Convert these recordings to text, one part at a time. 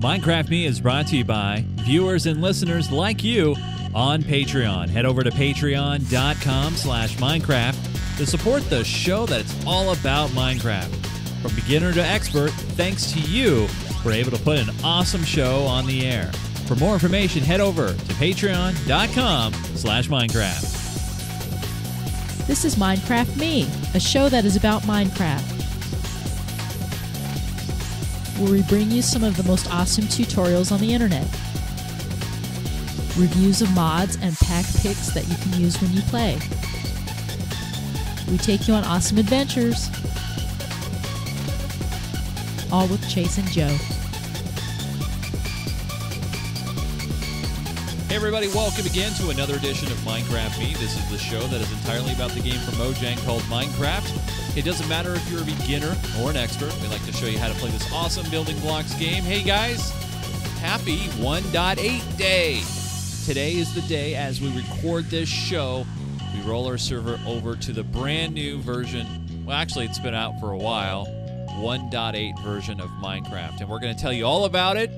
Minecraft Me is brought to you by viewers and listeners like you on Patreon. Head over to patreon.com/Minecraft to support the show that's all about Minecraft. From beginner to expert, thanks to you, we're able to put an awesome show on the air. For more information, head over to patreon.com/Minecraft. This is Minecraft Me, a show that is about Minecraft, where we bring you some of the most awesome tutorials on the internet, reviews of mods, and pack picks that you can use when you play. We take you on awesome adventures, all with Chase and Joe. Hey everybody, welcome again to another edition of Minecraft Me. This is the show that is entirely about the game from Mojang called Minecraft. It doesn't matter if you're a beginner or an expert. We like to show you how to play this awesome building blocks game. Hey guys, happy 1.8 day. Today is the day as we record this show. We roll our server over to the brand new version. Well, actually, it's been out for a while. 1.8 version of Minecraft. And we're going to tell you all about it.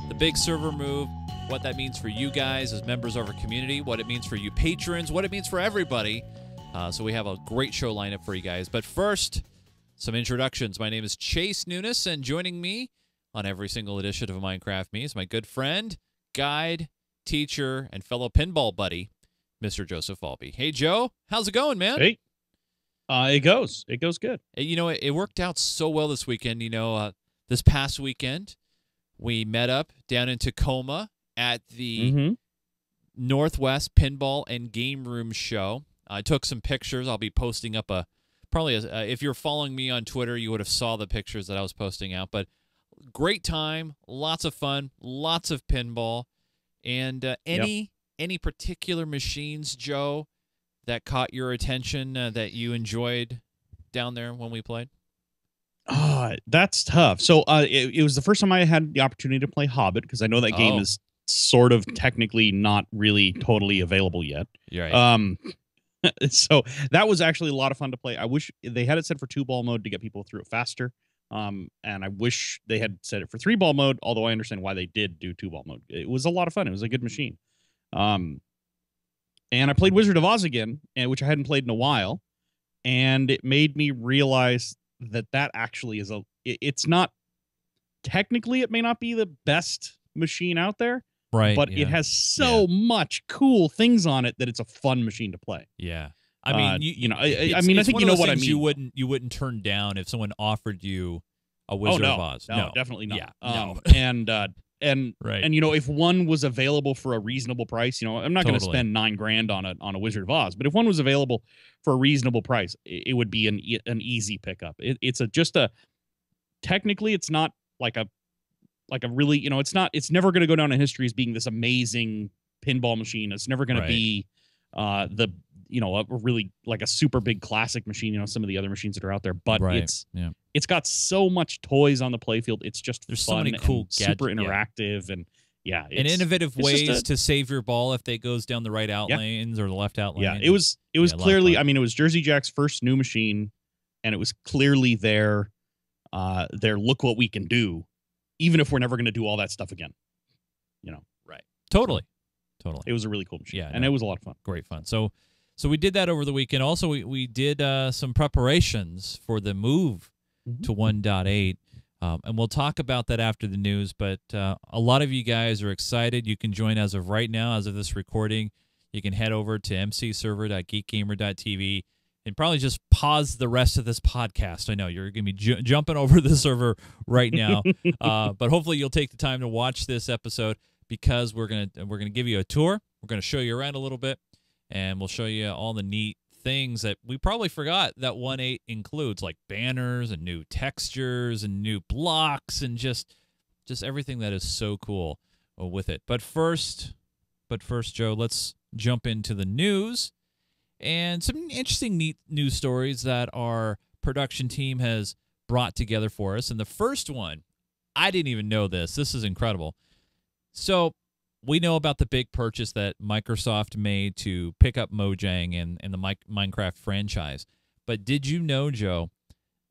The big server move. What that means for you guys as members of our community, what it means for you patrons, what it means for everybody. So we have a great show lineup for you guys. But first, some introductions. My name is Chase Nunes, and joining me on every single edition of Minecraft Me is my good friend, guide, teacher, and fellow pinball buddy, Mr. Joseph Falbey. Hey, Joe. How's it going, man? Hey. It goes good. You know, it worked out so well this weekend. You know, this past weekend, we met up down in Tacoma at the Northwest Pinball and Game Room show. I took some pictures. I'll be posting up if you're following me on Twitter, you would have saw the pictures that I was posting out. But great time, lots of fun, lots of pinball. And any particular machines, Joe, that caught your attention that you enjoyed down there when we played? That's tough. So it was the first time I had the opportunity to play Hobbit, because I know that game is sort of technically not really totally available yet. You're right. So that was actually a lot of fun to play. I wish they had it set for 2-ball mode to get people through it faster. And I wish they had set it for 3-ball mode, although I understand why they did do 2-ball mode. It was a lot of fun. It was a good machine. And I played Wizard of Oz again, which I hadn't played in a while. And it made me realize that actually is it's not, technically it may not be the best machine out there. Right, but it has so much cool things on it that it's a fun machine to play. Yeah, I mean, I think you know what I mean. You wouldn't turn down if someone offered you a Wizard of Oz. No, definitely not. Yeah, no. And right. And if one was available for a reasonable price, I'm not going to spend $9,000 on a Wizard of Oz. But if one was available for a reasonable price, it would be an easy pickup. Technically, it's not like a really, it's never going to go down in history as being this amazing pinball machine. It's never going to be a really like a super big classic machine, some of the other machines that are out there, but it's got so much toys on the playfield. It's just there's fun, so many cool super interactive, and innovative ways to save your ball if it goes down the right out lanes or the left out lane. Yeah, it was clearly, it was Jersey Jack's first new machine, and it was clearly their look what we can do, even if we're never going to do all that stuff again. Right. Totally. It was a really cool machine, and it was a lot of fun. Great fun. So we did that over the weekend. Also, we did some preparations for the move to 1.8, and we'll talk about that after the news. But a lot of you guys are excited. You can join as of right now, as of this recording. You can head over to mcserver.geekgamer.tv and probably just pause the rest of this podcast. I know you're going to be jumping over the server right now, but hopefully you'll take the time to watch this episode, because we're gonna give you a tour. We're gonna show you around a little bit, and we'll show you all the neat things that we probably forgot that 1.8 includes, like banners and new textures and new blocks and just everything that is so cool with it. But first, Joe, let's jump into the news and some interesting, neat news stories that our production team has brought together for us. And the first one, I didn't even know this. This is incredible. So we know about the big purchase that Microsoft made to pick up Mojang and the Minecraft franchise. But did you know, Joe,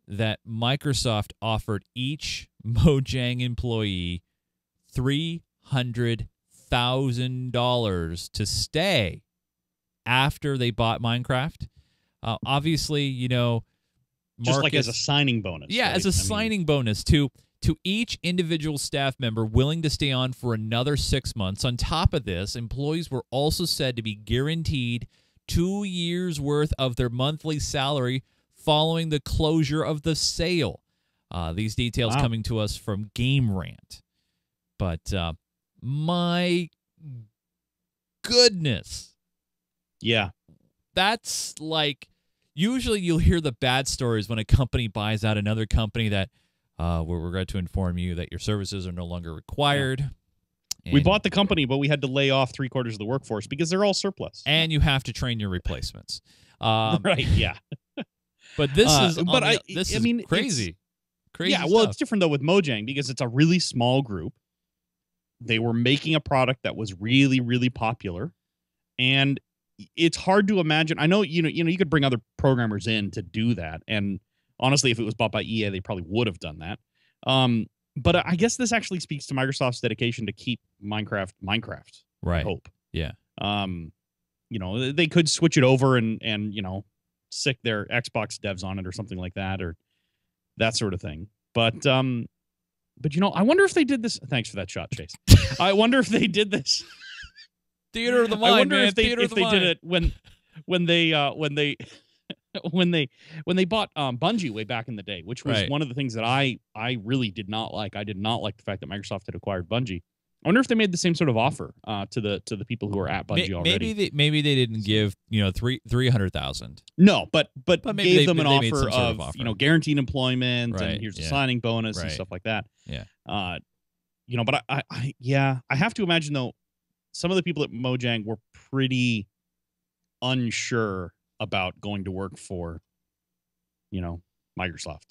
that Microsoft offered each Mojang employee $300,000 to stay after they bought Minecraft. Obviously, you know, just Marcus, like as a signing bonus. yeah, right? as a signing bonus to each individual staff member willing to stay on for another 6 months. On top of this, employees were also said to be guaranteed 2 years' worth of their monthly salary following the closure of the sale. These details coming to us from Game Rant. But my goodness. Yeah. That's like, usually you'll hear the bad stories when a company buys out another company that we regret to inform you that your services are no longer required. We bought the company, but we had to lay off 3/4 of the workforce because they're all surplus. And you have to train your replacements. Right, yeah. But this is I mean, crazy. Crazy yeah, well, stuff. it's different, though, with Mojang because it's a really small group. They were making a product that was really, really popular. And it's hard to imagine. I know, you could bring other programmers in to do that. And honestly, if it was bought by EA, they probably would have done that. But I guess this actually speaks to Microsoft's dedication to keep Minecraft. Right. I hope. Yeah. They could switch it over and sick their Xbox devs on it or something like that, or that sort of thing. But I wonder if they did this. Thanks for that shot, Chase. I wonder if they did this. Theater of the mind, I wonder man. if they Theater of the mind. did it when they bought Bungie way back in the day, which was one of the things that I really did not like. I did not like the fact that Microsoft had acquired Bungie. I wonder if they made the same sort of offer to the people who are at Bungie already. Maybe they didn't give $300,000. No, but maybe gave them they an made some offer sort of of offer. Guaranteed employment Right, and here's a yeah. signing bonus and Right. stuff like that. Yeah. But I have to imagine though some of the people at Mojang were pretty unsure about going to work for Microsoft.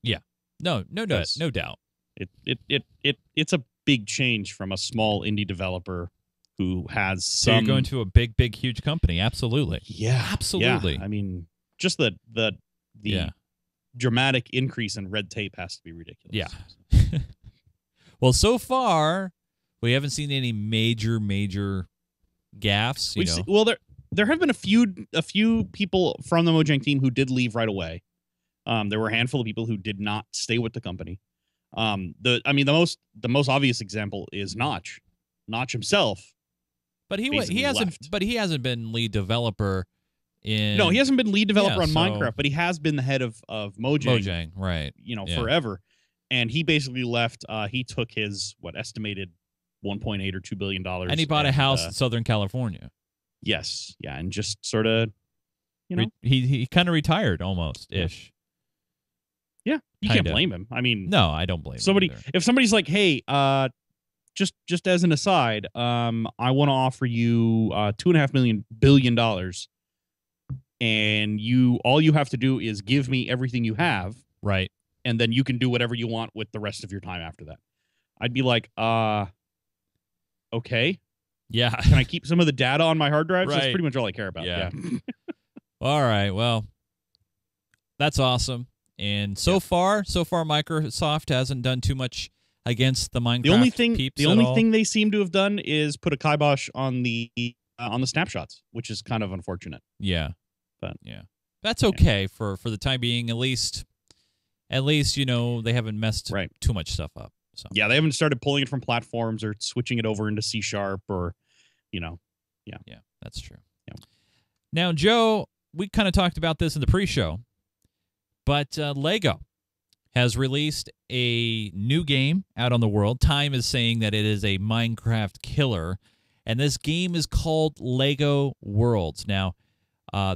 Yeah. No doubt. No doubt. It's a big change from a small indie developer who has So some. you're going to a big, huge company. Absolutely. Yeah, Absolutely. Yeah. I mean, just the dramatic increase in red tape has to be ridiculous. Yeah. Well, so far we haven't seen any major gaffes. There have been a few people from the Mojang team who did leave right away. There were a handful of people who did not stay with the company. The most obvious example is Notch. Notch himself. But he hasn't. left. But he hasn't been lead developer in. No, he hasn't been lead developer on so- Minecraft, but he has been the head of Mojang. Mojang, right? Yeah. Forever. And he basically left. He took his estimated $1.8 or $2 billion, And he bought a house in Southern California. Yes, yeah, and just sort of, He kind of retired almost ish. Yeah, you Kinda. can't blame him. I mean, No, I don't blame somebody him either. if somebody's like, hey, just as an aside, I want to offer you $2.5 billion, and all you have to do is give me everything you have, Right. and then you can do whatever you want with the rest of your time after that. I'd be like, okay, Yeah. can I keep some of the data on my hard drives? That's Right. pretty much all I care about. Yeah. Yeah. All right. Well, that's awesome. And so far, Microsoft hasn't done too much against the Minecraft The only thing peeps the at only all. thing they seem to have done is put a kibosh on the snapshots, which is kind of unfortunate. Yeah. But yeah. That's okay for the time being. At least they haven't messed too much stuff up. So yeah, they haven't started pulling it from platforms or switching it over into C# or Yeah, that's true. Yeah. Now, Joe, we kind of talked about this in the pre-show, but Lego has released a new game out on the world. Time is saying that it is a Minecraft killer, and this game is called Lego Worlds. Now,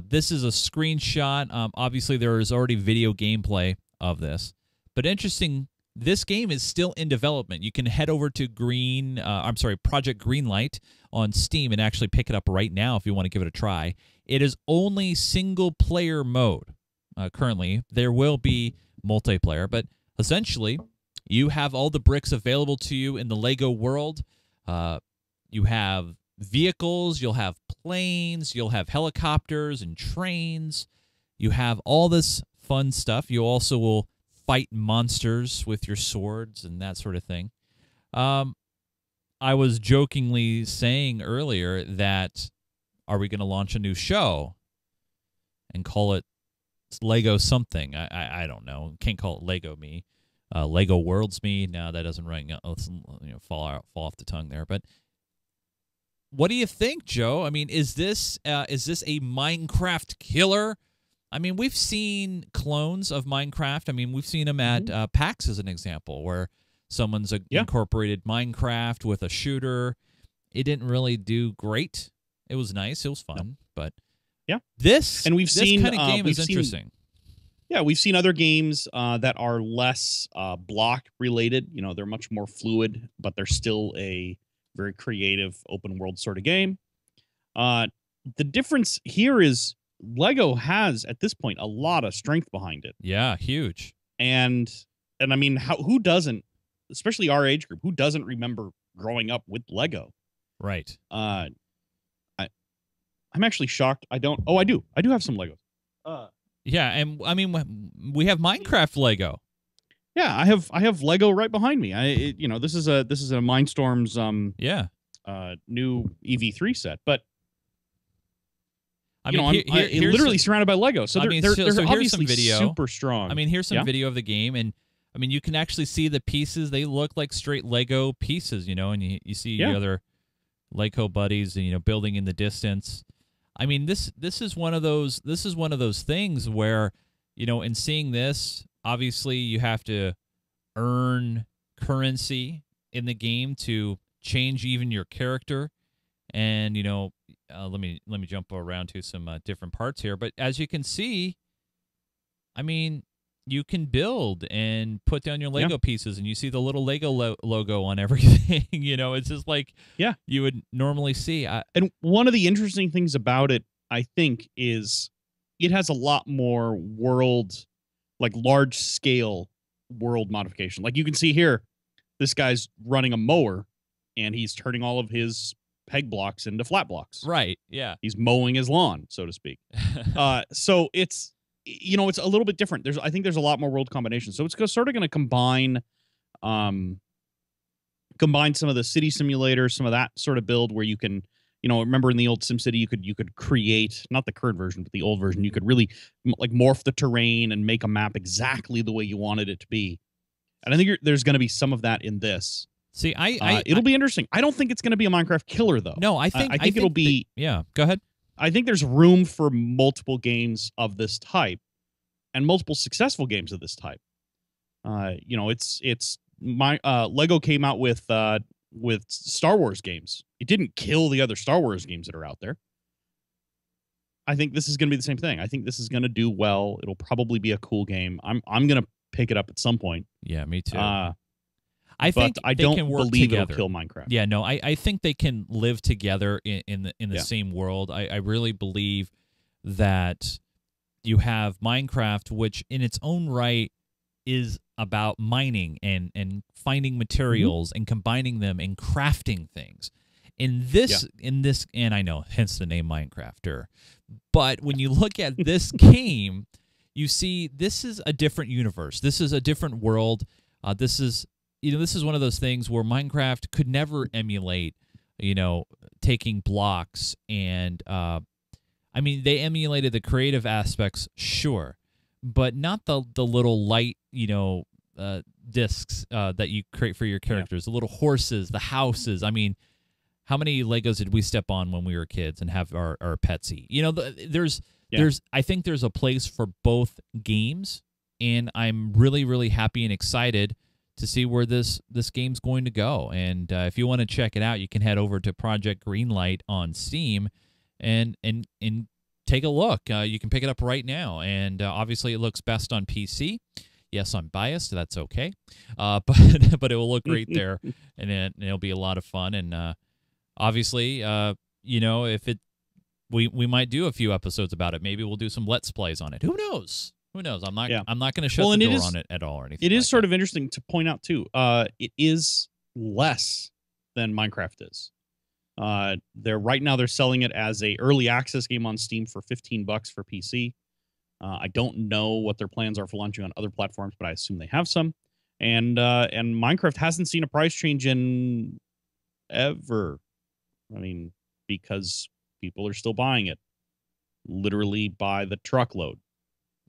this is a screenshot. Obviously, there is already video gameplay of this, but interesting, this game is still in development. You can head over to Project Greenlight on Steam and actually pick it up right now if you want to give it a try. It is only single-player mode currently. There will be multiplayer, but essentially, you have all the bricks available to you in the Lego world. You have vehicles, you'll have planes, you'll have helicopters and trains. You have all this fun stuff. You also will fight monsters with your swords and that sort of thing. I was jokingly saying earlier that are we going to launch a new show and call it Lego something? I don't know. Can't call it Lego Me. Lego Worlds Me. No, that doesn't ring. Fall off the tongue there. But what do you think, Joe? I mean, is this a Minecraft killer? I mean, we've seen clones of Minecraft. I mean, we've seen them at PAX as an example, where someone's incorporated Minecraft with a shooter. It didn't really do great. It was nice. It was fun, but this kind of game is interesting. We've seen other games that are less block related. You know, they're much more fluid, but they're still a very creative open world sort of game. The difference here is Lego has at this point a lot of strength behind it. Yeah, huge. And I mean, who doesn't, especially our age group, who doesn't remember growing up with Lego? Right. I'm actually shocked. I don't. Oh, I do. I do have some Legos. Yeah, and I mean, we have Minecraft Lego. Yeah, I have Lego right behind me. This is a Mindstorms new EV3 set, but I'm literally surrounded by Lego. So they're obviously super strong. I mean, here's some video of the game, and I mean, you can actually see the pieces. They look like straight Lego pieces, you know, and you see the other Lego buddies, and building in the distance. I mean, this is one of those things where, in seeing this, obviously you have to earn currency in the game to change even your character. And let me jump around to some different parts here. But as you can see, I mean, you can build and put down your Lego pieces, and you see the little Lego logo on everything. It's just like you would normally see. And one of the interesting things about it, I think, is it has a lot more large scale world modification. Like you can see here, this guy's running a mower, and he's turning all of his peg blocks into flat blocks. Right. Yeah. He's mowing his lawn, so to speak. So it's a little bit different. I think there's a lot more world combinations. So it's sort of going to combine some of the city simulators, some of that sort of build where you can, remember in the old SimCity, you could create, not the current version, but the old version, you could really morph the terrain and make a map exactly the way you wanted it to be. And I think there's going to be some of that in this. See, it'll be interesting. I don't think it's going to be a Minecraft killer, though. No, I think it'll be. Go ahead. I think there's room for multiple games of this type, and multiple successful games of this type. Lego came out with Star Wars games. It didn't kill the other Star Wars games that are out there. I think this is going to be the same thing. I think this is going to do well. It'll probably be a cool game. I'm going to pick it up at some point. Yeah, me too. I don't believe it'll kill Minecraft. Yeah, no, I think they can live together in the same world. I really believe that you have Minecraft, which in its own right is about mining and finding materials and combining them and crafting things. In this, and I know, hence the name Minecrafter. But when you look at this game, you see this is a different universe. This is a different world. This is one of those things where Minecraft could never emulate, taking blocks and, they emulated the creative aspects, sure, but not the little light, discs that you create for your characters, the little horses, the houses. I mean, how many Legos did we step on when we were kids and have our pets eat? I think there's a place for both games, and I'm really, really happy and excited to see where this game's going to go. And if you want to check it out, you can head over to Project Greenlight on Steam and take a look. You can pick it up right now, and obviously it looks best on PC. Yes, I'm biased. That's okay, but it will look great there, and it'll be a lot of fun. And obviously, if we might do a few episodes about it. Maybe we'll do some Let's Plays on it. Who knows? Who knows? I'm not going to shut the door on it at all or anything. It is sort of interesting to point out too. It is less than Minecraft is. They're selling it as a early access game on Steam for $15 for PC. I don't know what their plans are for launching on other platforms, but I assume they have some. and Minecraft hasn't seen a price change in ever. I mean, because people are still buying it, literally by the truckload.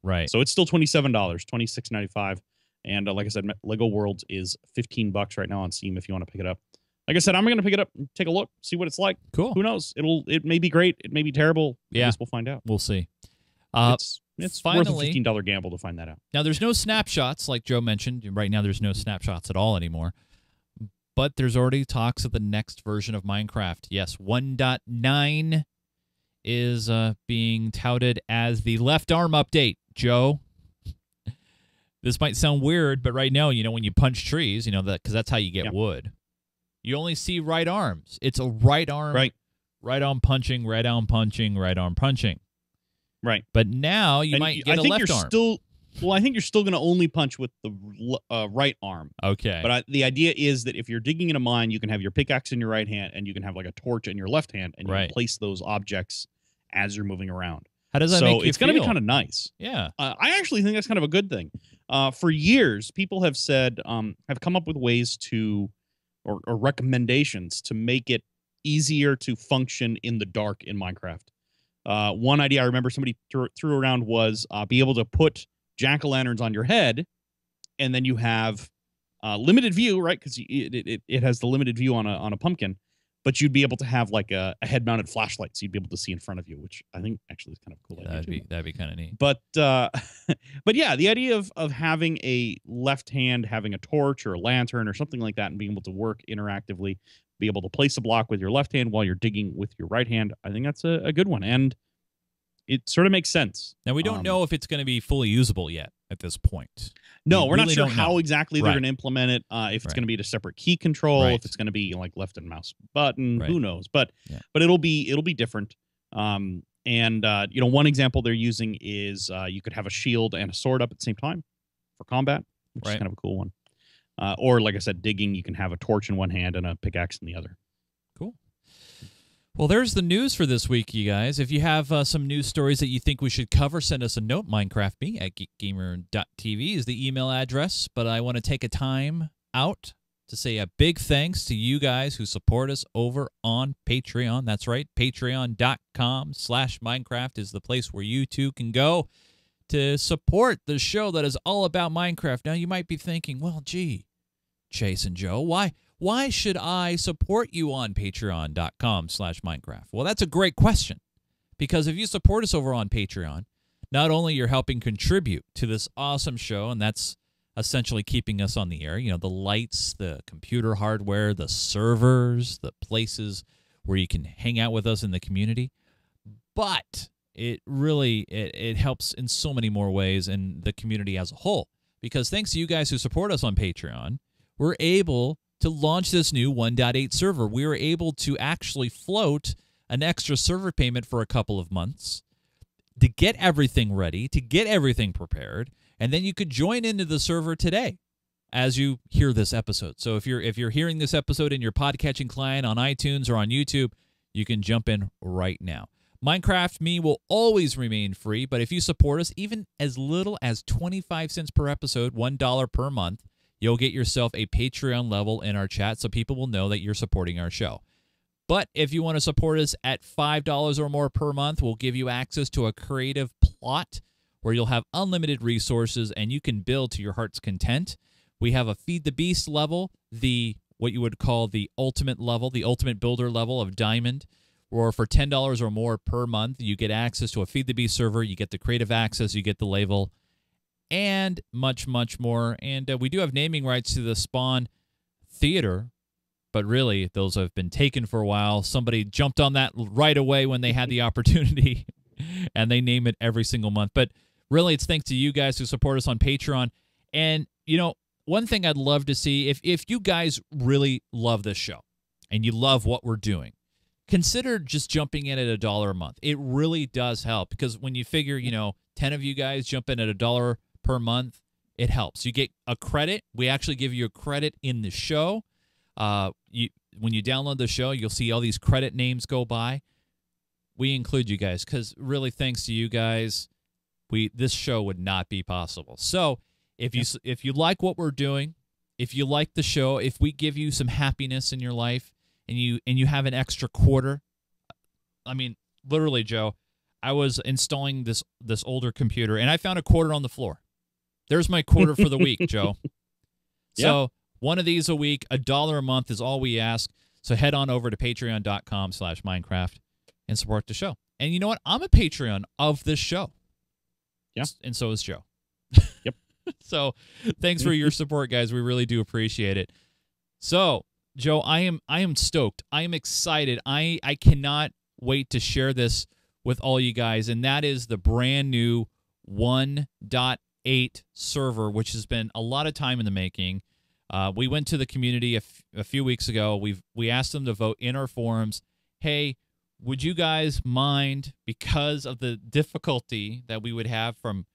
Right. So it's still $27, $26.95, and like I said, Lego Worlds is $15 right now on Steam if you want to pick it up. Like I said, I'm going to pick it up and take a look, see what it's like. Cool. Who knows? It may be great. It may be terrible. Yeah. I guess we'll find out. We'll see. It's finally, worth a $15 gamble to find that out. Now, there's no snapshots, like Joe mentioned. Right now, there's no snapshots at all anymore. But there's already talks of the next version of Minecraft. Yes, 1.9 is being touted as the left arm update. Joe, this might sound weird, but right now, when you punch trees, because that's how you get wood. You only see right arms. It's a right arm, right arm punching, right arm punching, right arm punching. Right. But now you might get a left arm. I think you're still going to only punch with the right arm. Okay. But the idea is that if you're digging in a mine, you can have your pickaxe in your right hand, and you can have like a torch in your left hand, and you can place those objects as you're moving around. How does that make you feel? So it's going to be kind of nice. Yeah. I actually think that's kind of a good thing. For years, people have said, have come up with ways to, or recommendations to make it easier to function in the dark in Minecraft. One idea I remember somebody threw around was be able to put jack-o'-lanterns on your head, and then you have limited view, right? Because it has the limited view on a pumpkin, but you'd be able to have like a head-mounted flashlight, so you'd be able to see in front of you, which I think actually is kind of a cool. That'd be kind of neat. But but yeah, the idea of having a left hand, having a torch or a lantern or something like that, and being able to work interactively, be able to place a block with your left hand while you're digging with your right hand, I think that's a good one, and it sort of makes sense. Now, we don't know if it's going to be fully usable yet at this point. No, we're not sure how exactly they're going to implement it. If it's going to be a separate key control, if it's going to be like left and mouse button, who knows? But it'll be different. One example they're using is you could have a shield and a sword up at the same time for combat, which is kind of a cool one. Or like I said, digging, you can have a torch in one hand and a pickaxe in the other. Cool. Well, there's the news for this week, you guys. If you have some news stories that you think we should cover, send us a note. MinecraftMe at geekgamer.tv is the email address. But I want to take a time out to say a big thanks to you guys who support us over on Patreon. That's right. Patreon.com/Minecraft is the place where you too can go to support the show that is all about Minecraft. Now, you might be thinking, well, gee, Chase and Joe, why should I support you on patreon.com/Minecraft? Well, that's a great question, because if you support us over on Patreon, not only you're helping contribute to this awesome show, and that's essentially keeping us on the air, the lights, the computer hardware, the servers, the places where you can hang out with us in the community, but it really it helps in so many more ways in the community as a whole, because thanks to you guys who support us on Patreon, we're able to launch this new 1.8 server. We were able to actually float an extra server payment for a couple of months to get everything ready, to get everything prepared, and then you could join into the server today as you hear this episode. So if you're hearing this episode in your podcatching client on iTunes or on YouTube, you can jump in right now. MinecraftMe will always remain free, but if you support us even as little as 25 cents per episode, $1 per month, you'll get yourself a Patreon level in our chat so people will know that you're supporting our show. But if you want to support us at $5 or more per month, we'll give you access to a creative plot where you'll have unlimited resources and you can build to your heart's content. We have a Feed the Beast level, what you would call the ultimate level, the ultimate builder level of Diamond, or for $10 or more per month, you get access to a Feed the Beast server, you get the creative access, you get the label, and much, much more. And we do have naming rights to the Spawn Theater, but really, those have been taken for a while. Somebody jumped on that right away when they had the opportunity, and they name it every single month. But really, it's thanks to you guys who support us on Patreon. And, one thing I'd love to see, if you guys really love this show and you love what we're doing, consider just jumping in at $1 a month. It really does help, because when you figure, 10 of you guys jump in at $1 per month, it helps. You get a credit. We actually give you a credit in the show. When you download the show, you'll see all these credit names go by. We include you guys because really, thanks to you guys, this show would not be possible. So if you like what we're doing, if you like the show, if we give you some happiness in your life, and you have an extra quarter, I mean, literally, Joe, I was installing this older computer, and I found a quarter on the floor. There's my quarter for the week, Joe. So one of these a week, $1 a month is all we ask. So head on over to patreon.com/Minecraft and support the show. And you know what? I'm a Patreon of this show. Yeah. And so is Joe. Yep. So thanks for your support, guys. We really do appreciate it. So, Joe, I am stoked. I am excited. I cannot wait to share this with all you guys, and that is the brand new 1.8 server, which has been a lot of time in the making. We went to the community a few weeks ago. We asked them to vote in our forums. Hey, would you guys mind, because of the difficulty that we would have from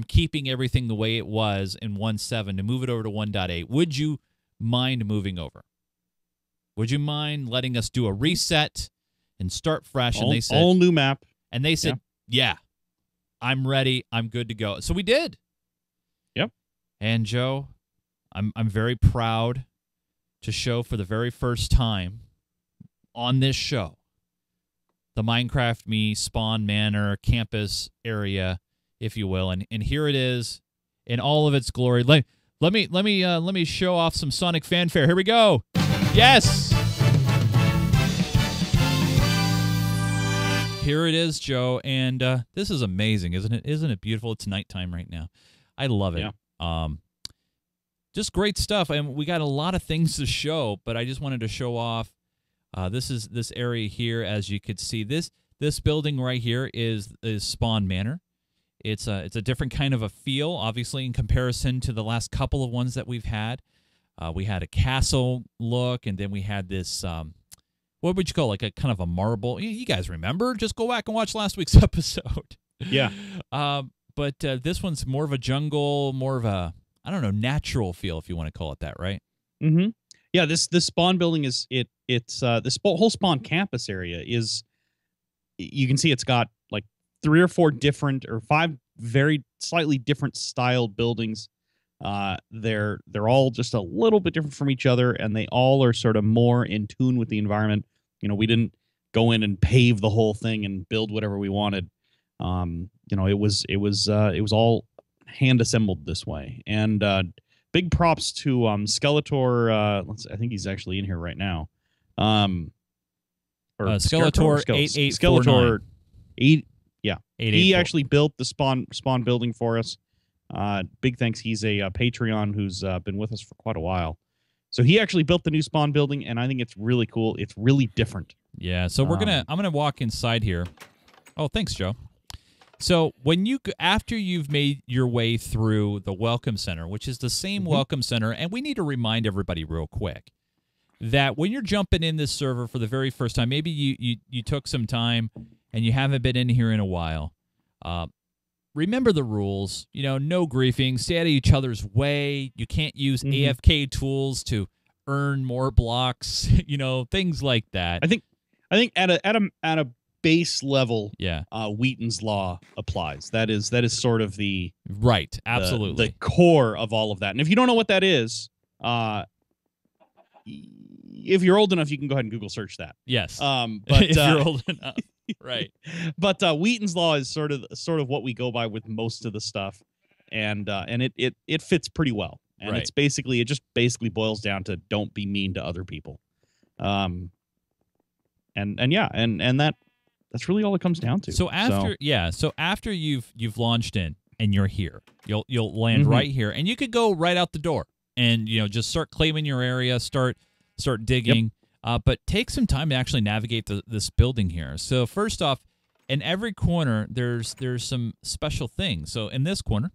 keeping everything the way it was in 1.7 to move it over to 1.8, would you mind moving over? Would you mind letting us do a reset and start fresh? And they said, all new map. And they said, yeah, I'm ready. I'm good to go. So we did. Yep. And Joe, I'm very proud to show for the very first time on this show the Minecraft Me Spawn Manor campus area, if you will, and here it is in all of its glory. Let me show off some Sonic fanfare. Here we go. Yes. Here it is, Joe, and this is amazing, isn't it? Isn't it beautiful? It's nighttime right now. I love it. Yeah. Just great stuff, and we got a lot of things to show, but I just wanted to show off. This area here, as you could see. This building right here is Spawn Manor. It's a different kind of a feel, obviously, in comparison to the last couple of ones that we've had. We had a castle look, and then we had this. What would you call it? Like a kind of a marble? You guys remember? Just go back and watch last week's episode. Yeah. But this one's more of a jungle, more of a, I don't know, natural feel, if you want to call it that, right? Mm-hmm. Yeah. This spawn building is this whole spawn campus area is. You can see it's got like 3 or 4 different or 5 very slightly different styled buildings. They're all just a little bit different from each other, and they all are sort of more in tune with the environment. You know, we didn't go in and pave the whole thing and build whatever we wanted. You know, it was all hand assembled this way. And big props to Skeletor. I think he's actually in here right now. Skeletor 8849. Skeletor 8. Yeah, 884. He actually built the spawn building for us. Big thanks. He's a Patreon who's been with us for quite a while. So he actually built the new spawn building, and I think it's really cool. It's really different. Yeah. So I'm gonna walk inside here. Oh, thanks, Joe. So after you've made your way through the Welcome Center, which is the same Welcome Center, and we need to remind everybody real quick that when you're jumping in this server for the very first time, maybe you took some time and you haven't been in here in a while. Remember the rules. You know, no griefing. Stay out of each other's way. You can't use AFK tools to earn more blocks. You know, things like that. I think at a base level, yeah, Wheaton's law applies. That is sort of the right, absolutely the core of all of that. And if you don't know what that is, if you're old enough, you can go ahead and Google search that. Yes. But if you're old enough. Right. But Wheaton's law is sort of what we go by with most of the stuff. And it fits pretty well. And right. it just basically boils down to don't be mean to other people. And that's really all it comes down to. So after you've launched in and you're here, you'll land right here, and you could go right out the door and just start claiming your area, start digging. Yep. But take some time to actually navigate this building here. So first off, in every corner there's some special things. So in this corner,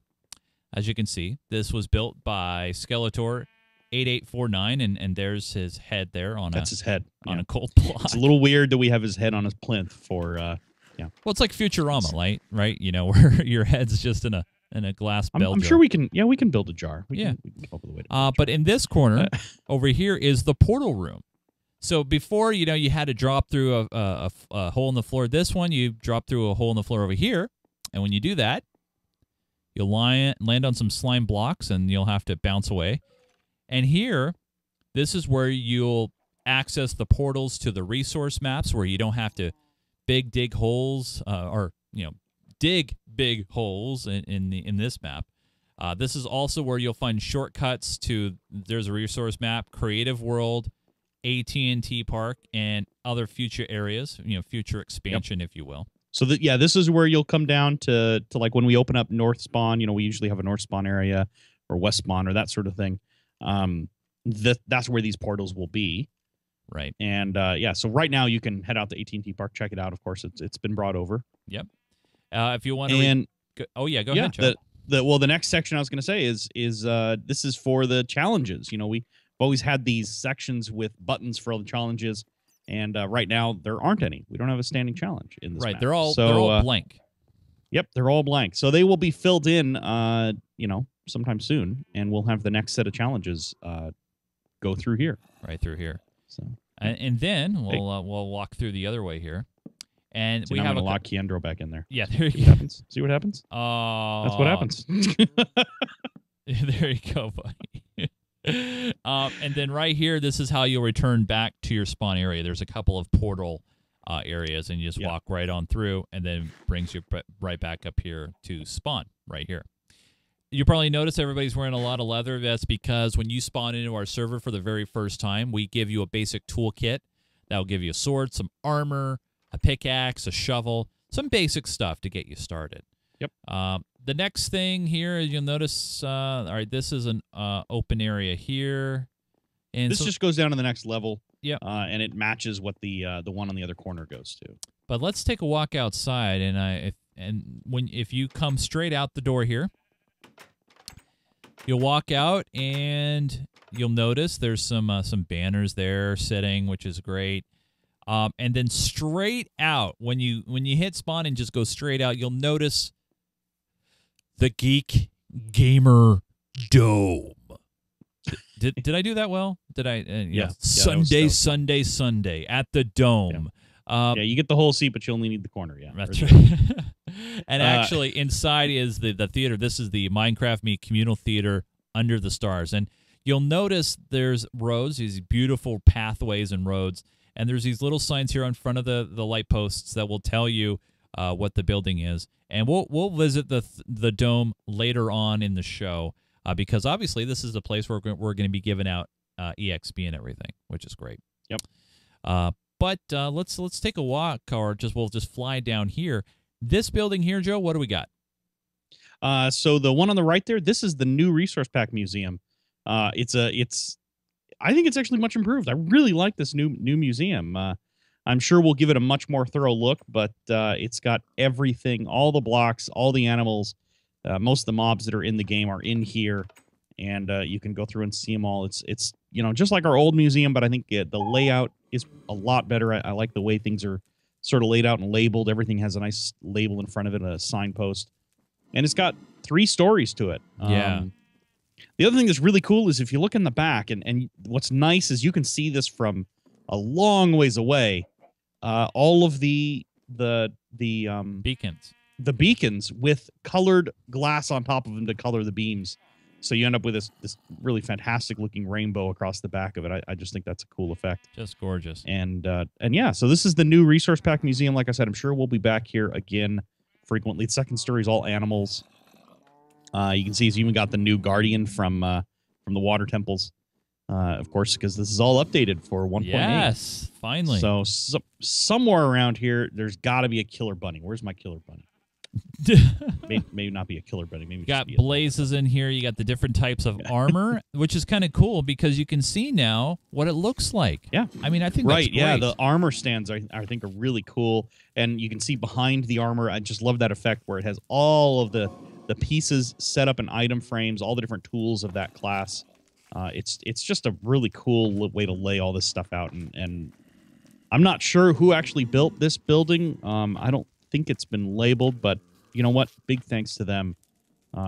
as you can see, this was built by Skeletor 8849, and there's his head there on his head on a cold block. It's a little weird that we have his head on his plinth for Well, it's like Futurama, right? You know, where your head's just in a glass bell. I'm sure we can build a jar. We can come up with a way to but in this corner over here is the portal room. So before, you had to drop through a hole in the floor. This one, you drop through a hole in the floor over here, and when you do that, you'll land on some slime blocks, and you'll have to bounce away. And here, this is where you'll access the portals to the resource maps, where you don't have to dig holes dig big holes in this map. This is also where you'll find shortcuts to, there's a resource map, Creative World, AT&T Park, and other future areas, future expansion, if you will. So this is where you'll come down to like when we open up North Spawn. We usually have a North Spawn area or West Spawn or that sort of thing. That's where these portals will be. Right. And so right now you can head out to AT&T Park, check it out. Of course, it's been brought over. Yep. If you want to, go ahead, Joe. The next section I was going to say is this is for the challenges. We've always had these sections with buttons for all the challenges, and right now there aren't any. We don't have a standing challenge in this. Right, map. they're all blank. Yep, they're all blank. So they will be filled in, sometime soon, and we'll have the next set of challenges go through here. Right through here. So, and then we'll walk through the other way here. And we have a lock Keandro back in there. Yeah, there you go. See what happens? That's what happens. There you go, buddy. And then right here, this is how you'll return back to your spawn area. There's a couple of portal areas, and you just walk right on through, and then brings you right back up here to spawn right here. You probably notice everybody's wearing a lot of leather. That's because when you spawn into our server for the very first time, we give you a basic toolkit that will give you a sword, some armor, a pickaxe, a shovel, some basic stuff to get you started. Yep. The next thing here, you'll notice, all right, this is an open area here. And this just goes down to the next level. Yeah. And it matches what the one on the other corner goes to. But let's take a walk outside, and if you come straight out the door here, you'll walk out, and you'll notice there's some banners there sitting, which is great. And then straight out, when you hit spawn and just go straight out, you'll notice the Geek Gamer Dome. Did I do that well? Did I? Yeah. Sunday at the Dome. Yeah. You get the whole seat, but you only need the corner. Yeah, that's right. And actually, inside is the theater. This is the Minecraft Me Communal Theater under the stars, and you'll notice there's roads, these beautiful pathways and roads. And there's these little signs here in front of the light posts that will tell you what the building is. And we'll visit the dome later on in the show because obviously this is the place where we're going to be giving out EXP and everything, which is great. Yep. But let's take a walk, or we'll just fly down here. This building here, Joe, what do we got? So the one on the right there, this is the new Resource Pack Museum. I think it's actually much improved. I really like this new museum. I'm sure we'll give it a much more thorough look, but it's got everything, all the blocks, all the animals, most of the mobs that are in the game are in here, and you can go through and see them all. It's just like our old museum, but I think the layout is a lot better. I like the way things are sort of laid out and labeled. Everything has a nice label in front of it, a signpost, and it's got 3 stories to it. Yeah. The other thing that's really cool is if you look in the back, and what's nice is you can see this from a long ways away. All of the beacons, with colored glass on top of them to color the beams, so you end up with this really fantastic looking rainbow across the back of it. I just think that's a cool effect. Just gorgeous. And yeah, so this is the new Resource Pack Museum. Like I said, I'm sure we'll be back here again frequently. The second story is all animals. You can see he's even got the new Guardian from the Water Temples, of course, because this is all updated for 1.8. Yes, finally. So somewhere around here, there's got to be a killer bunny. Where's my killer bunny? maybe not be a killer bunny. Maybe you got blazes in here. You got the different types of armor, which is kind of cool because you can see now what it looks like. Yeah, I mean, I think right. That's great. Yeah, the armor stands I think are really cool, and you can see behind the armor. I just love that effect where it has all of the pieces set up in item frames, all the different tools of that class. It's just a really cool way to lay all this stuff out, and I'm not sure who actually built this building. I don't think it's been labeled, but you know what? Big thanks to them.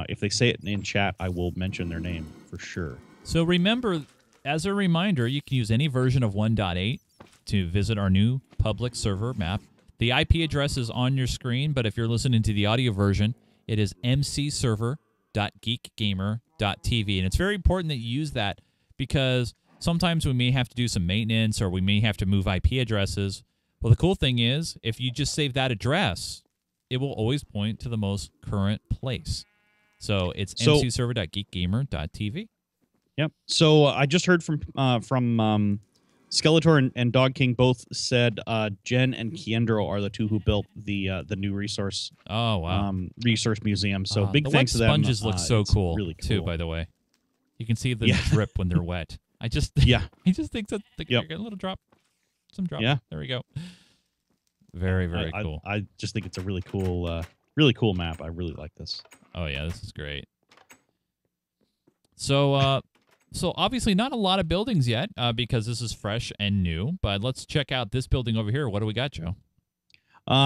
If they say it in chat, I will mention their name for sure. So remember, as a reminder, you can use any version of 1.8 to visit our new public server map. The IP address is on your screen, but if you're listening to the audio version, it is mcserver.geekgamer.tv. And it's very important that you use that because sometimes we may have to do some maintenance or we may have to move IP addresses. Well, the cool thing is if you just save that address, it will always point to the most current place. So it's mcserver.geekgamer.tv. Yep. So I just heard from Skeletor and Dog King both said Jen and Kiendro are the two who built the new resource. Oh wow. Resource museum. So big the thanks to wet them. Sponges look so cool, really cool too. By the way, you can see them drip when they're wet. I just I just think that a little drop, some drop. Yeah. There we go. Very cool. I just think it's a really cool map. I really like this. Oh yeah, this is great. So so obviously not a lot of buildings yet because this is fresh and new. But let's check out this building over here. What do we got, Joe?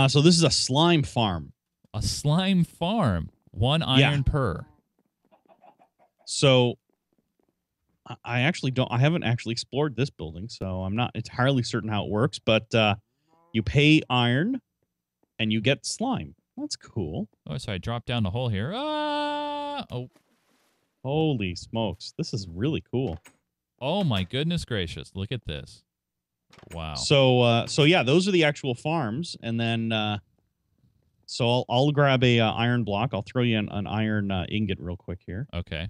So this is a slime farm. A slime farm. 1 iron per. So I haven't actually explored this building, so I'm not entirely certain how it works, but you pay iron and you get slime. That's cool. Oh, so I dropped down the hole here. Oh. Holy smokes. This is really cool. Oh my goodness gracious. Look at this. Wow. So yeah, those are the actual farms, and then so I'll grab a iron block. I'll throw you an iron ingot real quick here. Okay.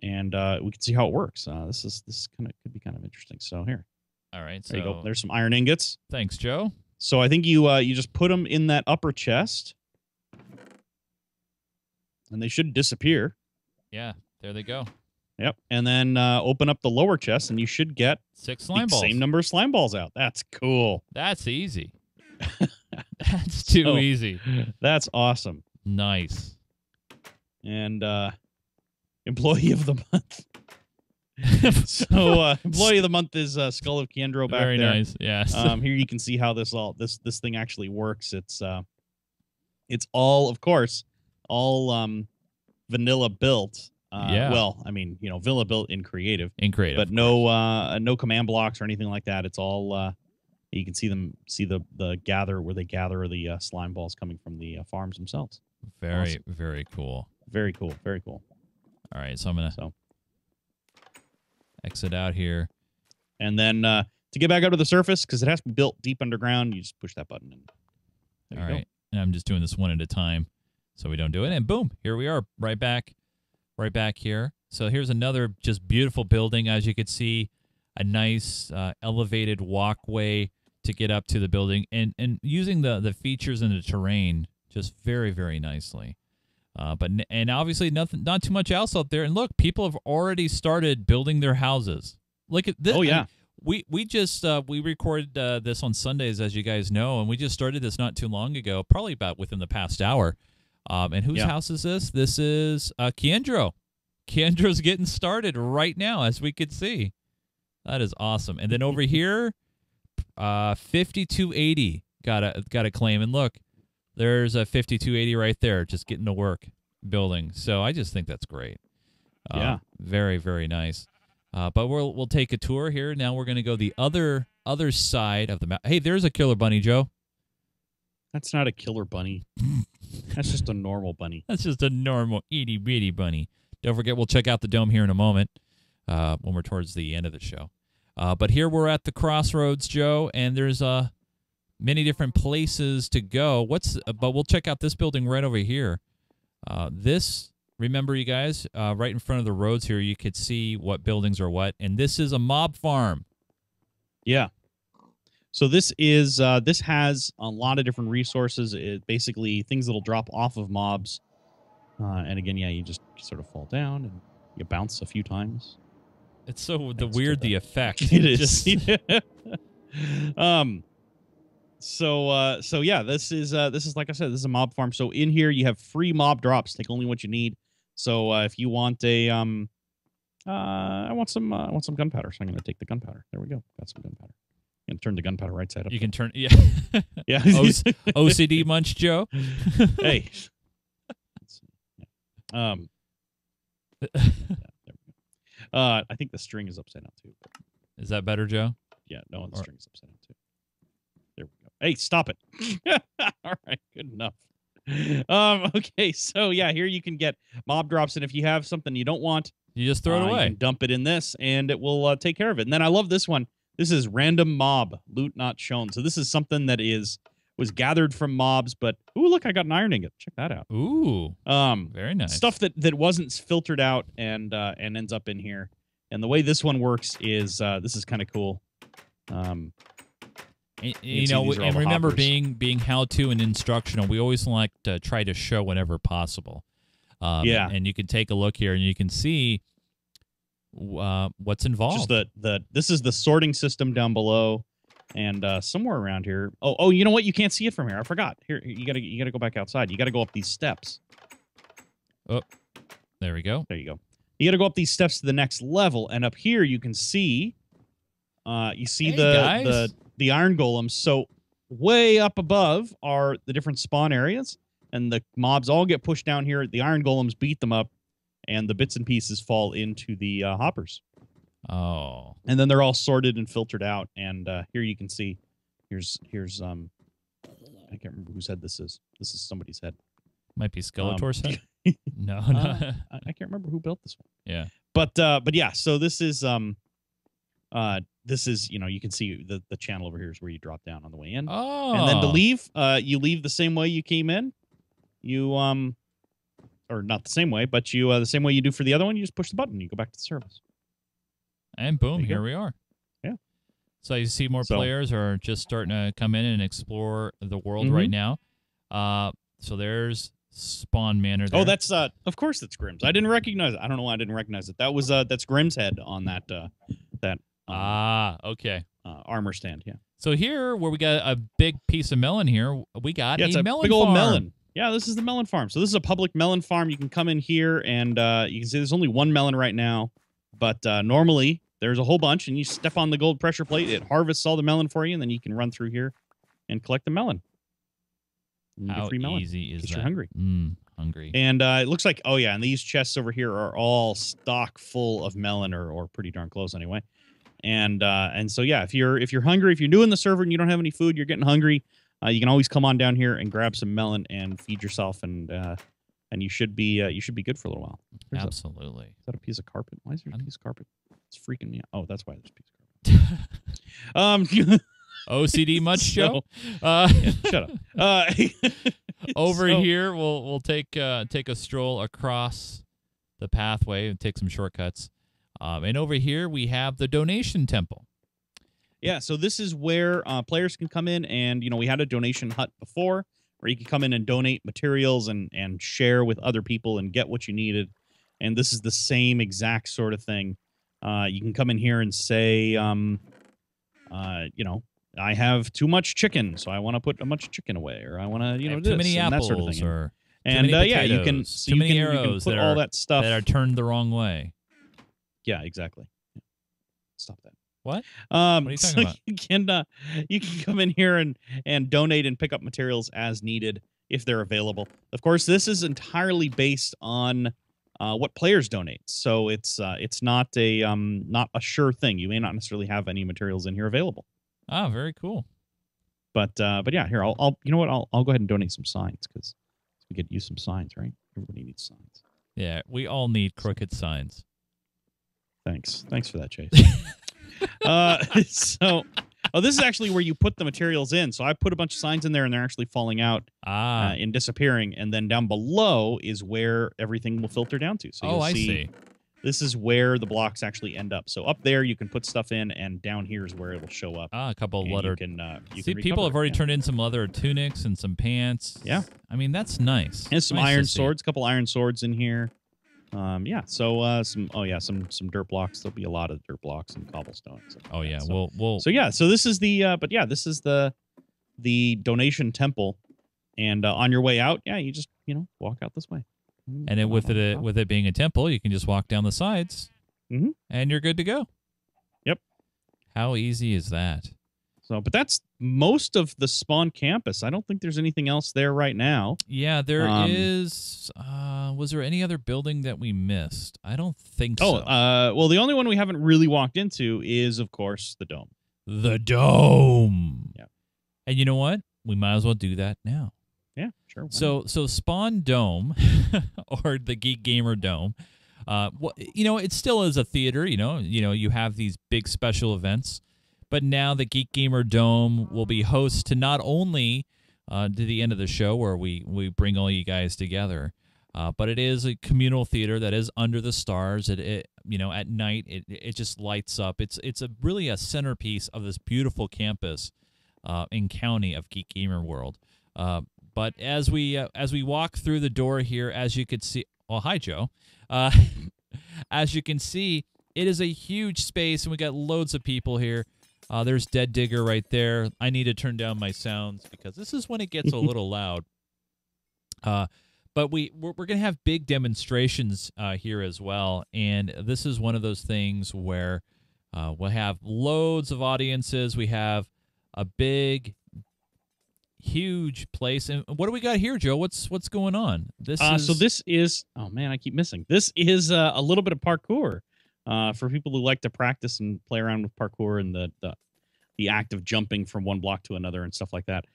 And we can see how it works. This could be kind of interesting. So here. All right. So there you go. There's some iron ingots. Thanks, Joe. So I think you just put them in that upper chest, and they should disappear. Yeah, there they go. Yep. And then open up the lower chest, and you should get 6 slime balls. Same number of slime balls out. That's cool. That's easy. That's too easy. That's awesome. Nice. And employee of the month. So employee of the month is Skull of Kiendro back Very there. Very nice. Yes. Here you can see how this thing actually works. It's all, of course, all vanilla built. Well, I mean, vanilla built in creative. But no command blocks or anything like that. It's all you can see the gather where they gather the slime balls coming from the farms themselves. Very awesome. Very cool. Very cool. Very cool. All right, so I'm gonna exit out here, and then to get back up to the surface, because it has to be built deep underground, you just push that button. And all right, and I'm just doing this one at a time, so we don't do it. And boom, here we are, right back here. So here's another just beautiful building, as you can see, a nice elevated walkway to get up to the building, and using the features and the terrain just very, very nicely. But obviously not too much else out there. And look, people have already started building their houses. Look at this. Oh yeah. We just we recorded this on Sundays, as you guys know, and we just started this not too long ago, probably about within the past hour. And whose house is this? This is Kiendro. Kiendro's getting started right now, as we could see. That is awesome. And then over here, 5280 got a claim. And look, there's a 5280 right there, just getting to work building. So I just think that's great. Yeah. Very, very nice. But we'll take a tour here. Now we're going to go the other side of the map. Hey, there's a killer bunny, Joe. That's not a killer bunny. That's just a normal bunny. That's just a normal itty-bitty bunny. Don't forget, we'll check out the dome here in a moment when we're towards the end of the show. But here we're at the crossroads, Joe, and there's many different places to go. But we'll check out this building right over here. Remember, you guys, right in front of the roads here, you could see what buildings are what, and this is a mob farm. Yeah. So this has a lot of different resources. Basically things that'll drop off of mobs. And again, you just sort of fall down and you bounce a few times. It's so the effect. It is. So yeah, this is like I said, this is a mob farm. So in here you have free mob drops. Take only what you need. So if you want I want some gunpowder, so I'm going to take the gunpowder. There we go. Got some gunpowder. You can turn the gunpowder right side up. You can turn, yeah. Yeah. OCD munch, Joe. Hey. Yeah, there we go. I think the string is upside down too. Is that better, Joe? Yeah, no, the string is upside down too. There we go. Hey, stop it. All right, good enough. Okay, so yeah, here you can get mob drops, and if you have something you don't want, You just throw it you away. can dump it in this, and it will take care of it. And then I love this one. This is random mob loot not shown. So this is something that was gathered from mobs. But ooh, look, I got an iron ingot. Check that out. Ooh, very nice. Stuff that wasn't filtered out and ends up in here. And the way this one works is this is kind of cool. You know, and remember hoppers. being how-to and instructional, we always like to try to show whenever possible. Yeah, and you can take a look here, and you can see what's involved. Just this is the sorting system down below, and somewhere around here. Oh, you know what? You can't see it from here. I forgot. Here, you gotta go back outside. You gotta go up these steps. Oh, there we go. There you go. You gotta go up these steps to the next level, and up here you can see. You see Hey, the iron golems. So way up above are the different spawn areas, and the mobs all get pushed down here. The iron golems beat them up, and the bits and pieces fall into the hoppers. Oh, and then they're all sorted and filtered out. And here you can see, here's I can't remember whose head this is. This is somebody's head. might be Skeletor's head. No, I can't remember who built this one. Yeah, but yeah. So this is you can see the channel over here is where you drop down on the way in. Oh, and then to leave, you leave the same way you came in. You or not the same way, but you the same way you do for the other one. You just push the button, and you go back to the service. And boom, here we are. Yeah. So you see more players are just starting to come in and explore the world right now. So there's Spawn Manor there. Oh, that's of course that's Grimm's. I didn't recognize it. I don't know why I didn't recognize it. That was that's Grimm's head on that okay. Armor stand, yeah. So here, where we got a big piece of melon here, we got it's a melon big old farm. melon. Yeah, this is the melon farm. So this is a public melon farm. You can come in here, and you can see there's only one melon right now. But normally, there's a whole bunch, and you step on the gold pressure plate. It harvests all the melon for you, and then you can run through here and collect the melon. How free melon easy is that? You're hungry. Hungry. And it looks like, oh, yeah, and these chests over here are all stock full of melon, or pretty darn close anyway. And so, yeah, if you're hungry, if you're new in the server and you don't have any food, you're getting hungry, you can always come on down here and grab some melon and feed yourself, and you should be good for a little while. Absolutely. Is that a piece of carpet? Why is there a piece of carpet? It's freaking me out. Oh, that's why there's a piece of carpet. OCD much, Joe? Yeah, shut up. Over here, we'll take a stroll across the pathway and take some shortcuts. And over here, we have the donation temple. Yeah, so this is where players can come in, and we had a donation hut before, where you can come in and donate materials and share with other people and get what you needed. And this is the same exact sort of thing. You can come in here and say, I have too much chicken, so I want to put a bunch of chicken away, or I want to, too many apples, that sort of thing. or and too many yeah, potatoes, you can too many arrows you can put all that stuff that are turned the wrong way. Yeah, exactly. Stop that. What? What are you talking about? You can come in here and donate and pick up materials as needed if they're available. Of course, this is entirely based on what players donate, so it's not a sure thing. You may not necessarily have any materials in here available. Ah, very cool. But yeah, here I'll you know what I'll go ahead and donate some signs, because we could use some signs, right? Everybody needs signs. Yeah, we all need crooked signs. Thanks for that, Chase. This is actually where you put the materials in. So I put a bunch of signs in there, and they're actually falling out and disappearing. And then down below is where everything will filter down to. So I see. This is where the blocks actually end up. So up there, you can put stuff in, and down here is where it'll show up. A couple of leather. You See, can people have already yeah. turned in some leather tunics and some pants. Yeah. I mean, that's nice. And some nice iron swords, a couple iron swords in here. Yeah. So some dirt blocks. There'll be a lot of dirt blocks and cobblestone. Oh yeah. So, we'll. So yeah. So this is the. But yeah, this is the donation temple, and on your way out, yeah, you just walk out this way. And then with it being a temple, you can just walk down the sides, and you're good to go. Yep. How easy is that? So, but that's most of the spawn campus. I don't think there's anything else there right now. Yeah, there is. Was there any other building that we missed? I don't think so. Well, the only one we haven't really walked into is, of course, the dome. The dome. Yeah. And you know what? We might as well do that now. Yeah, sure. So Spawn Dome or the Geek Gamer Dome, it still is a theater. You have these big special events, but now the Geek Gamer Dome will be host to not only to the end of the show where we bring all you guys together, but it is a communal theater that is under the stars. At night it just lights up. It's really a centerpiece of this beautiful campus and county of Geek Gamer World. But as we walk through the door here, as you could see, well, hi Joe. As you can see, it is a huge space, and we got loads of people here. There's Dead Digger right there. I need to turn down my sounds because this is when it gets a little loud. But we're going to have big demonstrations here as well, and this is one of those things where we'll have loads of audiences. We have a big, huge place. And what do we got here, Joe? What's going on? So this is, oh man, I keep missing. This is a little bit of parkour for people who like to practice and play around with parkour and the act of jumping from one block to another and stuff like that.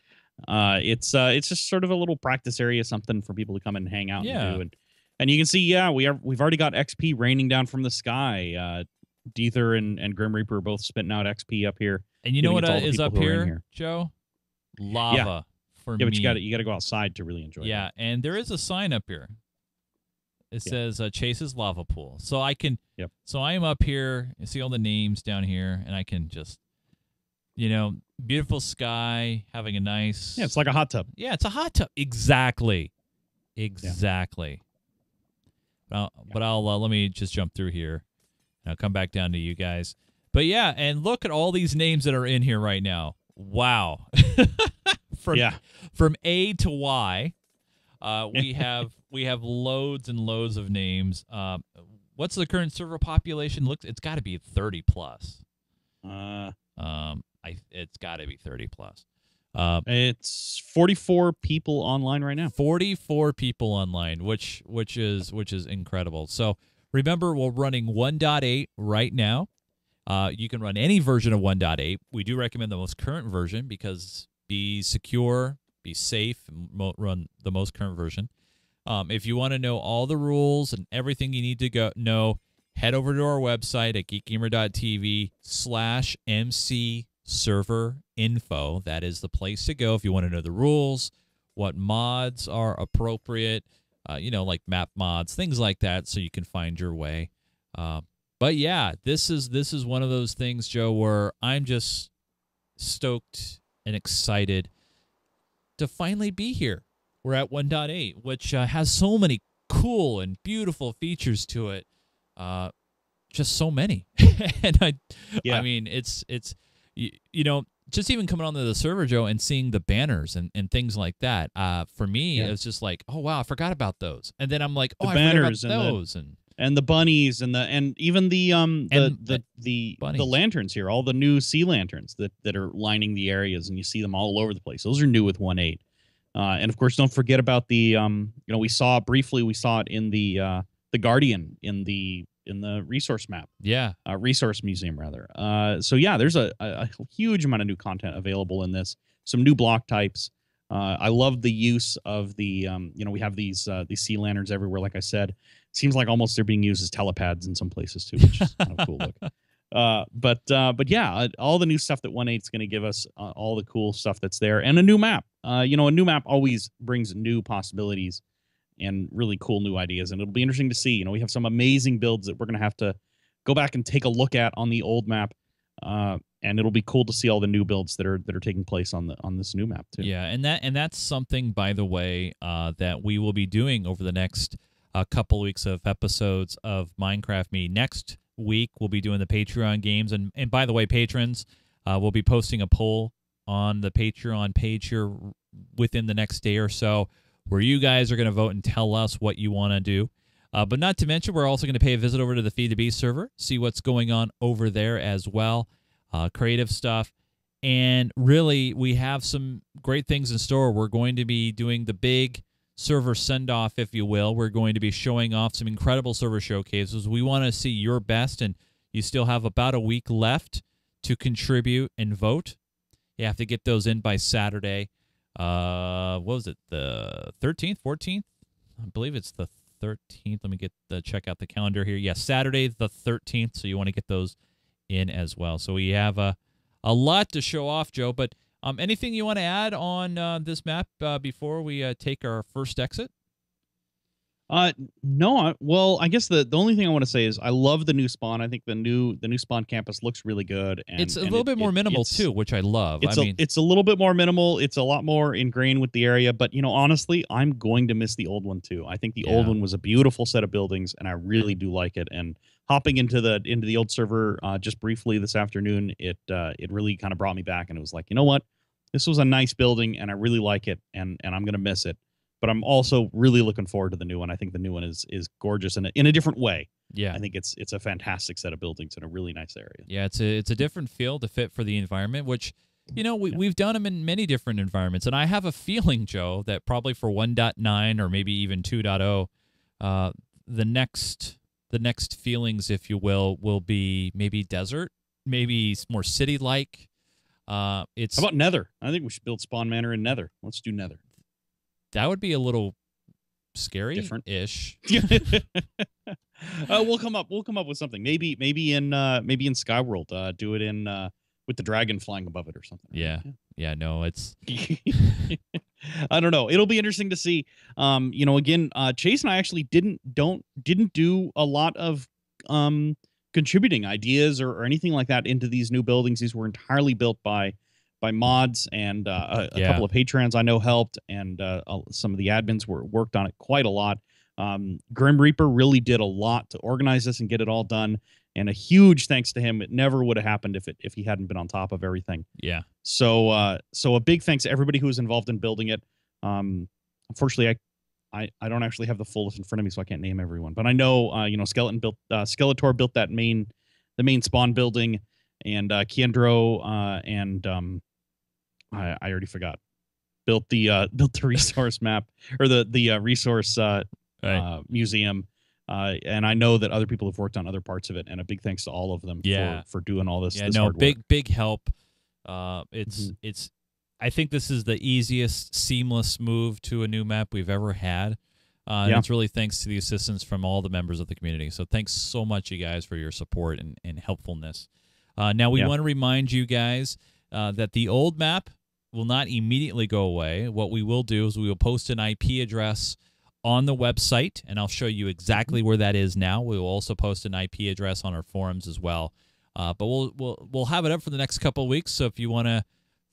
It's just sort of a little practice area, something for people to come and hang out and do. And you can see, we've already got XP raining down from the sky. Deether and Grim Reaper are both spitting out XP up here. And you know what is up here, Joe? Lava for me. Yeah, but you got to go outside to really enjoy it. Yeah, and there is a sign up here. It says Chase's Lava Pool. So I can So I am up here, you see all the names down here, and I can just beautiful sky, having a nice... Yeah, it's like a hot tub. Yeah, it's a hot tub. Exactly. But let me just jump through here, and I'll come back down to you guys. But yeah, and look at all these names that are in here right now. Wow. From A to Y, we have loads and loads of names. What's the current server population? It's got to be 30 plus. It's got to be 30 plus. It's 44 people online right now. 44 people online, which is incredible. So remember, we're running 1.8 right now. You can run any version of 1.8. We do recommend the most current version because be secure, be safe, and run the most current version. If you want to know all the rules and everything you need to know, head over to our website at geekgamer.tv/MC server info. That is the place to go if you want to know the rules, what mods are appropriate, like map mods, things like that, so you can find your way. But yeah, this is one of those things, Joe, where I'm just stoked and excited to finally be here. We're at 1.8, which has so many cool and beautiful features to it. Just so many. And I mean, it's just even coming onto the server, Joe, and seeing the banners and things like that. For me, it's just like, oh wow, I forgot about those. And then I'm like, oh, I forgot about those and the bunnies and even the lanterns here, all the new sea lanterns that are lining the areas, and you see them all over the place. Those are new with 1.8. And of course, don't forget about the we saw it in the Guardian in the resource map. Resource museum rather. So yeah, there's a huge amount of new content available in this. Some new block types. I love the use of the we have these sea lanterns everywhere. Like I said, seems like almost they're being used as telepads in some places too, which is kind of cool look. But yeah, all the new stuff that 1.8 is going to give us, all the cool stuff that's there, and a new map. A new map always brings new possibilities and really cool new ideas, and it'll be interesting to see. We have some amazing builds that we're going to have to go back and take a look at on the old map, and it'll be cool to see all the new builds that are taking place on this new map too. Yeah, and that's something, by the way, that we will be doing over the next couple weeks of episodes of Minecraft Me. Next week we'll be doing the Patreon games, and by the way, patrons, we'll be posting a poll on the Patreon page here within the next day or so, where you guys are going to vote and tell us what you want to do. But not to mention, we're also going to pay a visit over to the Feed the Beast server, see what's going on over there as well, creative stuff. And really, we have some great things in store. We're going to be doing the big server send-off, if you will. We're going to be showing off some incredible server showcases. We want to see your best, and you still have about a week left to contribute and vote. You have to get those in by Saturday. what was it, the 13th, 14th? I believe it's the 13th. Let me check out the calendar here. Yeah, Saturday the 13th. So you want to get those in as well. So we have a lot to show off, Joe. But anything you want to add on this map before we take our first exit? No. Well, I guess the only thing I want to say is I love the new spawn. I think the new spawn campus looks really good. And it's a little bit more minimal too, which I love. It's a little bit more minimal. It's a lot more ingrained with the area. But honestly, I'm going to miss the old one too. I think the old one was a beautiful set of buildings, and I really do like it. And hopping into the old server just briefly this afternoon, it really kind of brought me back, and it was like, you know what, this was a nice building, and I really like it, and I'm gonna miss it. But I'm also really looking forward to the new one. I think the new one is gorgeous in a different way. Yeah, I think it's a fantastic set of buildings in a really nice area. Yeah, it's a different feel to fit for the environment, which we've done them in many different environments, and I have a feeling, Joe, that probably for 1.9 or maybe even 2.0, the next feelings, if you will be maybe desert, maybe more city-like. How about Nether? I think we should build Spawn Manor in Nether. Let's do Nether. That would be a little scary, different-ish. We'll come up with something. Maybe in Skyworld. Do it in with the dragon flying above it or something. Yeah. No, it's. I don't know. It'll be interesting to see. Again, Chase and I actually didn't do a lot of contributing ideas or anything like that into these new buildings. These were entirely built by mods, and a couple of patrons I know helped, and some of the admins worked on it quite a lot. Grim Reaper really did a lot to organize this and get it all done, and a huge thanks to him. It never would have happened if he hadn't been on top of everything. Yeah. So a big thanks to everybody who was involved in building it. Unfortunately, I don't actually have the full list in front of me, so I can't name everyone. But I know Skeletor built the main spawn building, and Kiendro and I already forgot. Built the resource map, or the resource museum, and I know that other people have worked on other parts of it. And a big thanks to all of them for doing all this. Yeah, this hard work. big help. It's. I think this is the easiest seamless move to a new map we've ever had. And it's really thanks to the assistance from all the members of the community. So thanks so much, you guys, for your support and helpfulness. Now we want to remind you guys that the old map will not immediately go away. What we will do is we will post an IP address on the website, and I'll show you exactly where that is now. We will also post an IP address on our forums as well. But we'll have it up for the next couple of weeks. So if you want to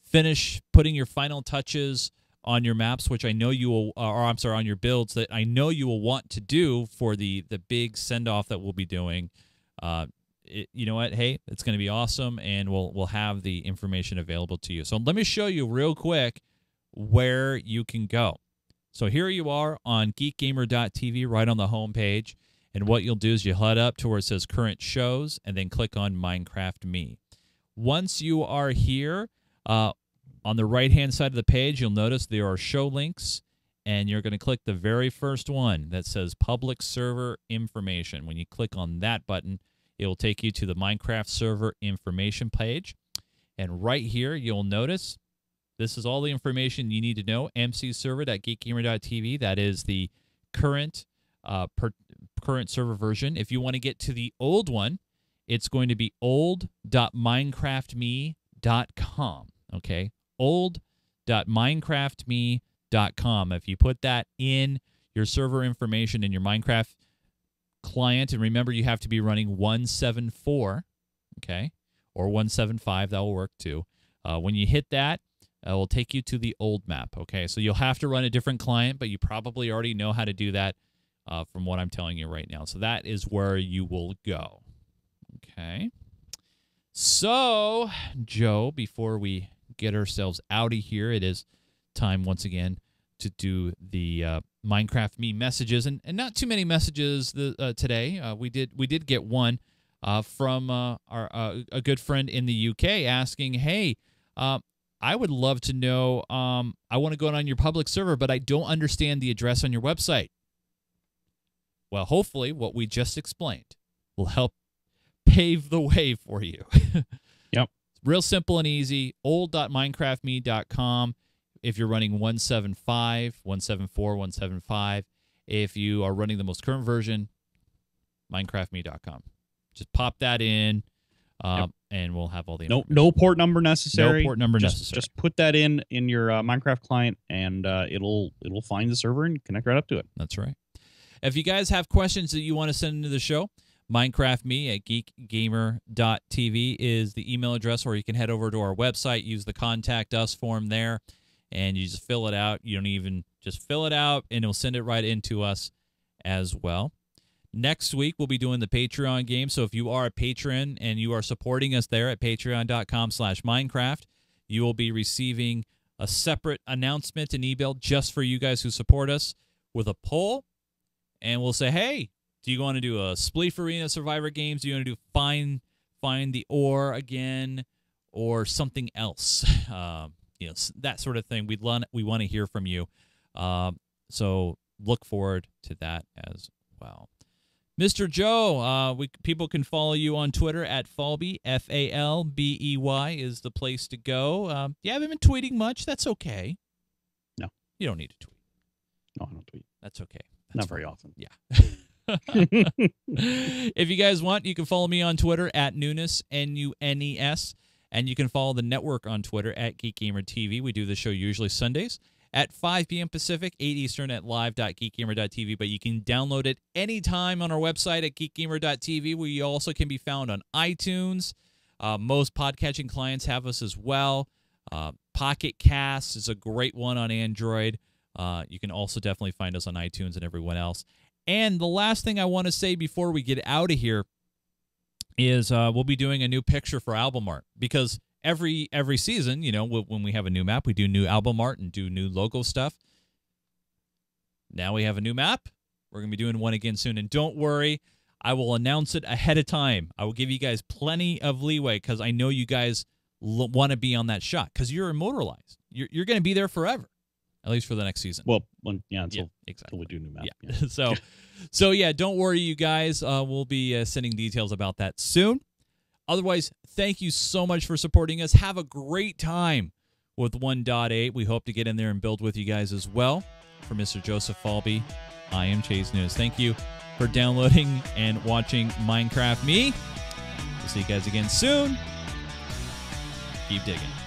finish putting your final touches on your maps, which I know you will, on your builds that I know you will want to do for the big send off that we'll be doing. You know what? Hey, it's going to be awesome, and we'll have the information available to you. So let me show you real quick where you can go. So here you are on geekgamer.tv, right on the home page, and what you'll do is you head up to where it says current shows, and then click on Minecraft Me. Once you are here, on the right-hand side of the page, you'll notice there are show links, and you're going to click the very first one that says Public Server Information. When you click on that button, it will take you to the Minecraft server information page. And right here, you'll notice this is all the information you need to know. mcserver.geekgamer.tv. That is the current current server version. If you want to get to the old one, it's going to be old.minecraftme.com. Okay? old.minecraftme.com. If you put that in your server information in your Minecraft client, and remember you have to be running 174, okay, or 175, that will work too. When you hit that, it will take you to the old map, okay? So you'll have to run a different client, but you probably already know how to do that from what I'm telling you right now. So that is where you will go, okay? So, Joe, before we get ourselves out of here, it is time once again to do the Minecraft Me messages, and not too many messages today. We did get one from a good friend in the UK asking, "Hey, I would love to know. I want to go on your public server, but I don't understand the address on your website." Well, hopefully, what we just explained will help pave the way for you. Yep. Real simple and easy. old.minecraftme.com. if you're running 175, 174, 175, if you are running the most current version, minecraftme.com. Just pop that in, and we'll have all the information. No port number necessary. No port number necessary. Just put that in your Minecraft client, and it'll find the server and connect right up to it. That's right. If you guys have questions that you want to send into the show, minecraftme@geekgamer.tv is the email address, or you can head over to our website, use the Contact Us form there, and you just fill it out. You don't even just fill it out, and it'll send it right into us as well. Next week, we'll be doing the Patreon game, so if you are a patron and you are supporting us there at patreon.com/Minecraft, you will be receiving a separate announcement and email just for you guys who support us with a poll, and we'll say, hey, do you want to do a Spleef Arena Survivor Games? Do you want to do Find the Ore again, or something else? You know, that sort of thing. We want to hear from you, so look forward to that as well. Mr. Joe, people can follow you on Twitter at Falbey, Falbey is the place to go. You haven't been tweeting much. That's okay. No. You don't need to tweet. No, I don't tweet. That's okay. Not very often. Yeah. If you guys want, you can follow me on Twitter at Nunes, Nunes, and you can follow the network on Twitter at GeekGamerTV. We do the show usually Sundays at 5 p.m. Pacific, 8 Eastern at live.geekgamer.tv, but you can download it anytime on our website at geekgamer.tv. We also can be found on iTunes. Most podcatching clients have us as well. Pocket Cast is a great one on Android. You can also definitely find us on iTunes and everyone else. And the last thing I want to say before we get out of here is we'll be doing a new picture for album art, because every season, you know, when we have a new map, we do new album art and do new logo stuff. Now we have a new map. We're going to be doing one again soon. And don't worry, I will announce it ahead of time. I will give you guys plenty of leeway, because I know you guys want to be on that shot, because you're immortalized. You're going to be there forever, at least for the next season. Well, until we do new map. Yeah. So yeah, don't worry, you guys. We'll be sending details about that soon. Otherwise, thank you so much for supporting us. Have a great time with 1.8. We hope to get in there and build with you guys as well. For Mr. Joseph Falbey, I am Chase Nunes. Thank you for downloading and watching Minecraft Me. We'll see you guys again soon. Keep digging.